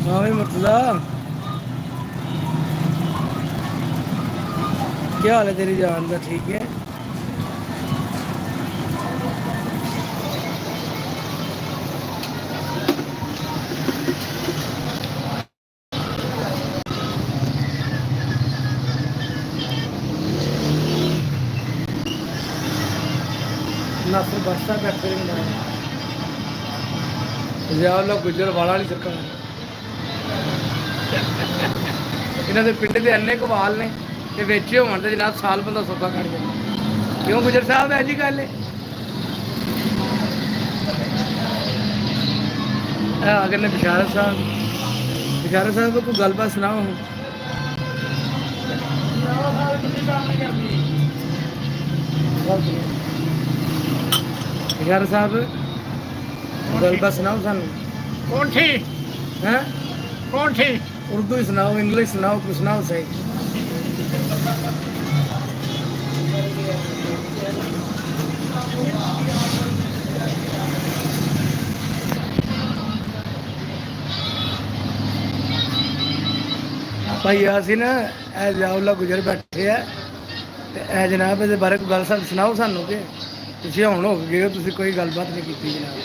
हाँ भाई मुर्तजा, क्या हाल है तेरी जान का? ठीक है। नासिर बस्ता बैठे ਪੰਜਾਬ ਦਾ ਗੁੱਜਰ ਵਾਲਾ ਵਾਲੀ ਸਰਕਾਰ ਇਹਨਾਂ ਦੇ ਪਿੰਡ ਦੇ ਇੰਨੇ ਕਵਾਲ ਨੇ ਕਿ ਵੇਚੇ ਹੋਣ ਤੇ ਜਨਾਬ ਸਾਲ ਬੰਦਾ ਸੌਦਾ ਕੱਢ ਜਾਂਦਾ। ਕਿਉਂ ਗੁੱਜਰ ਸਾਹਿਬ ਐ ਜੀ ਗੱਲ ਹੈ? ਆ ਅਗਰ ਨੇ ਬਿਸ਼ਾਰਤ ਸਾਹਿਬ ਕੋਈ ਗੱਲਬਾਤ ਸੁਣਾਓ। ਬਿਸ਼ਾਰਤ ਸਾਹਿਬ ਗੱਲਬਾत सुनाओ सानू। कौन थी? हैं कौन थी? उर्दू ही सुनाओ, इंग्लिश सुनाओ, कुछ सुनाओ सही। भाई असी ना जाओला गुजर बैठे है ते जनाब इहदे बारे कोई गल सुनाओ सानू कि तुसीं हुण हो गए हो, तुसीं कोई गलबात नहीं की जनाब।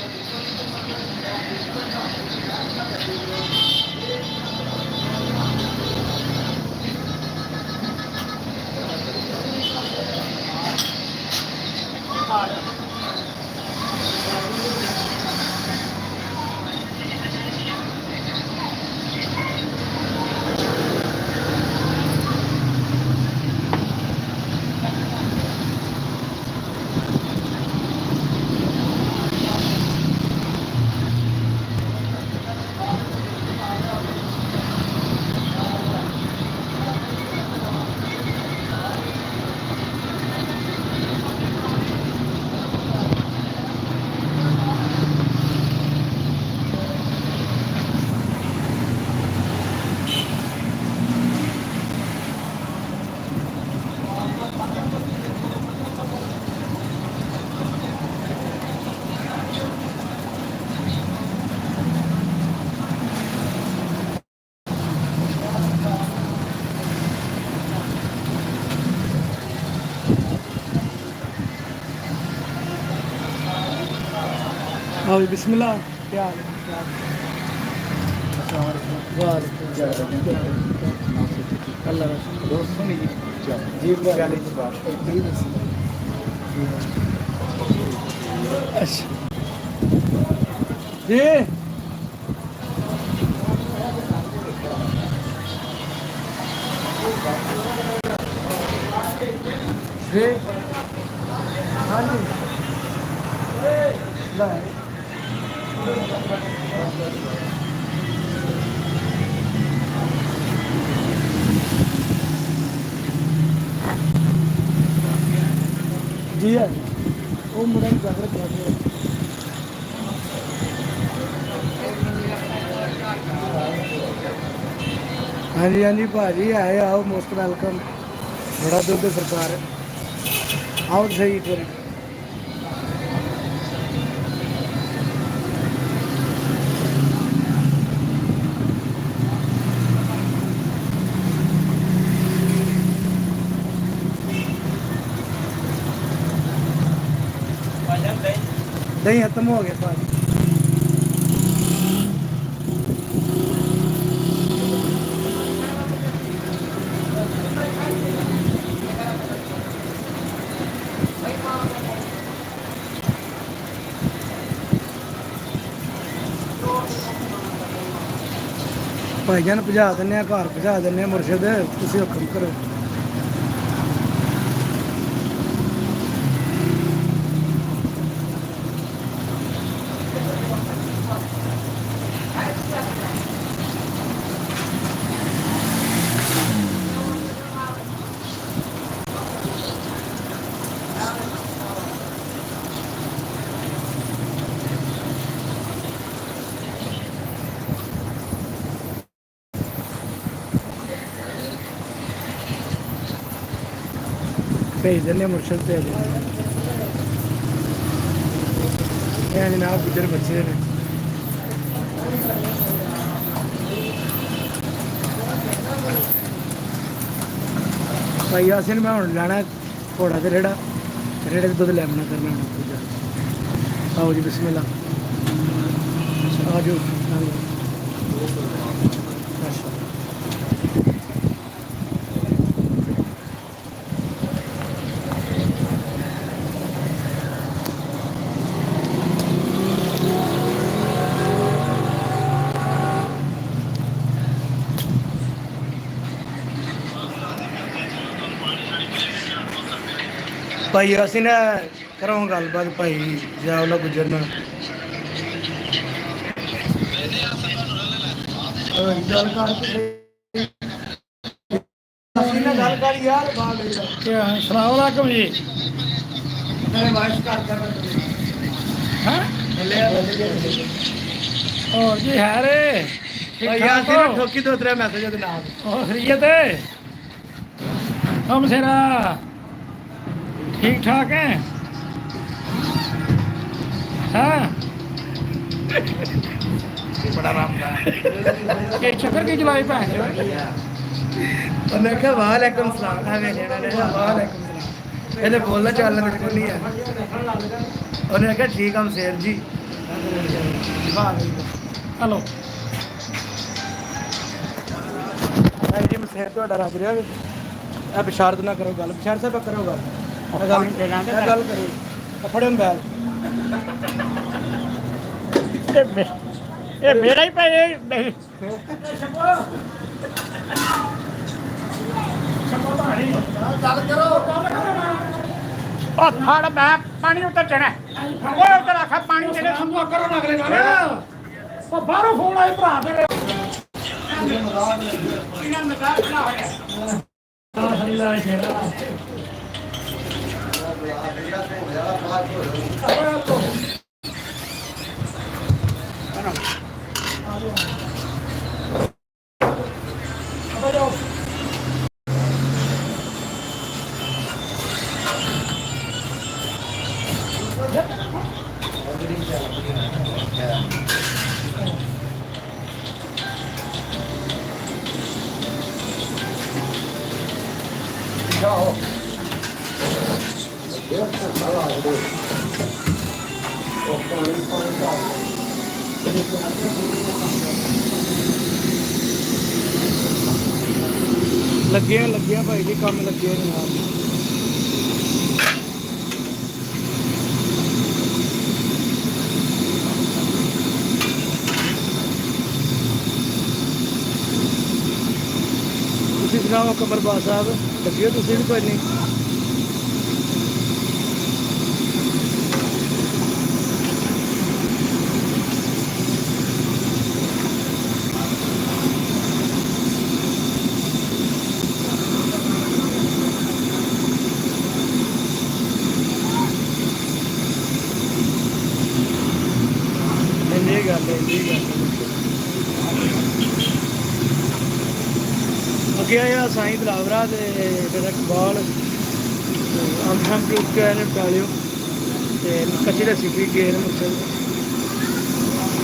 हाँ जी बिस्मिल्लाह। क्या हाल है? अल्लाह अच्छा जी हाँ जी जी है वो मुड़ा जागृत हाँ जी भाजी आए आओ मोस्ट वेलकम। बड़ा दुध सरकार आओ सही एक बार दही खत्म हो गया भाजी। भाईजान भजा दें घर, भजा दें मुर्शद, तुम हुक्म करो। ਭੇਜ ਦਿੰਦੇ ਹਾਂ, ਮੁਰਸ਼ਦ ਭੇਜ ਦਿੰਦੇ ਹਾਂ। ਇਹ ਜਨਾਬ ਗੁੱਜਰ ਬੱਚੇ ਨੇ। ਭਾਈ ਆਸਿਨ ਮੈਂ ਹੁਣ ਲੈਣਾ ਘੋੜਾ ਤੇ ਰੇੜਾ ਤੇ ਦੁੱਧ ਲੈਣਾ ਕਰਨਾ ਹੁਣ ਪੂਜਾ। ਆਓ ਜੀ ਬਿਸਮਿਲ੍ਲਾ। ਆ ਜਾਓ। ਅੱਛਾ ਭਾਈ ਅਸੀਂ ਨਾ ਕਰੋ ਗੱਲਬਾਤ ਭਾਈ ਜਾਵਲਾ ਗੁਜਰ ਨਾਲ। ਗੱਲ ਕਰ ਅਸੀਂ ਨਾ ਗੱਲ ਕਰ ਯਾਰ ਬਾਲ ਸਲਾਮ ਅਲੈਕੁਮ ਜੀ। ਮੇਰੇ ਵਾਇਸ ਕਰ ਹਾਂ ਬੱਲੇ ਹੋਰ ਜੀ ਹੈ ਰੇ ਭਾਈ ਅਸੀਂ ਨਾ ਠੋਕੀ ਦੋ ਤਰੇ ਮੈਸੇਜ ਉਹਦੇ ਨਾਲ। ਹੋਰ ਖਰੀਅਤ ਹੈ ਹਮ ਸਿਰਾ ठीक ठाक है हाँ बड़ा रामदार ये चक्कर की जलाई भैन ਉਹਨੇ ਕਿਹਾ ਵਾਲੇਕੁਮ ਸਲਾਮ। ਐਵੇਂ ਲੈਣਾ ਨੇ ਵਾਲੇਕੁਮ ਸਲਾਮ। ਇਹਦੇ ਬੋਲਣਾ ਚੱਲਣਾ ਤੇ ਕੋਈ ਨਹੀਂ ਹੈ। ਉਹਨੇ ਕਿਹਾ ਠੀਕ ਹਮ ਸ਼ੇਰ ਜੀ। हेलो ਭਾਈ ਜੀ ਮੈਂ ਸ਼ੇਰ ਤੁਹਾਡਾ ਰੱਖ ਰਿਹਾ। ਇਹ ਬਿਸ਼ਾਰਤ ਨਾ ਕਰੋ ਗੱਲ। ਬਿਸ਼ਾਰ ਸਾਹਿਬ ਕਰੋ ਗੱਲ। ਇਹ ਗੱਲ ਕਰੀ ਫੜੋ ਬੈਲ। ये मेरा ही पे नहीं ਗੱਲ ਕਰੋ। और थोड़ा मैं पानी उतर चढ़ा वो उतर रखा पानी चढ़े समझो करो ना अगले बार वो बाहरों फोन आई भरा तेरे इन्हें निकाल ना ਲੱਗੇ ਭਾਈ ਜੀ ਕੰਮ ਲੱਗੇ ਜਨਾਬ। ਤੁਸੀਂ ਸੁਣਾਓ ਕਮਰਬਾਜ਼ ਸਾਹਿਬ ਲੱਗੇ ਤੁਸੀਂ ਵੀ ਕੋਈ ਨਹੀਂ। ਇੰਨੀ ਗੱਲ ਅੱਗੇ ਆਇਆ ਸਾਈਂ ਦਲਾਵਰਾ ਤੇ ਫਿਰ ਇਕਬਾਲ ਅੰਖਾਂ ਟੁੱਟ ਕੇ ਨੇ ਪਾਲਿਓ ਤੇ ਕੱਚੀ ਦਾ ਸਿੱਖੀ ਗਏ ਨੇ ਮੁੱਛਲ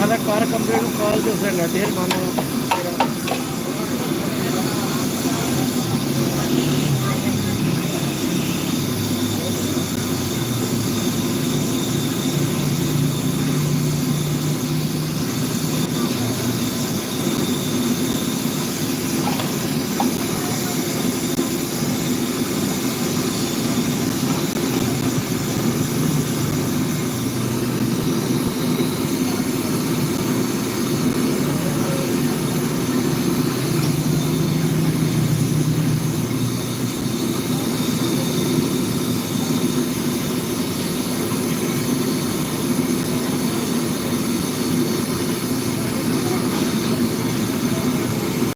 ਹਾਲਾ ਕਾਰ ਕੰਪਨੀ ਨੂੰ ਕਾਲ ਤੇ ਉਸਨੇ ਨਟੇਰ ਮਾਨਾ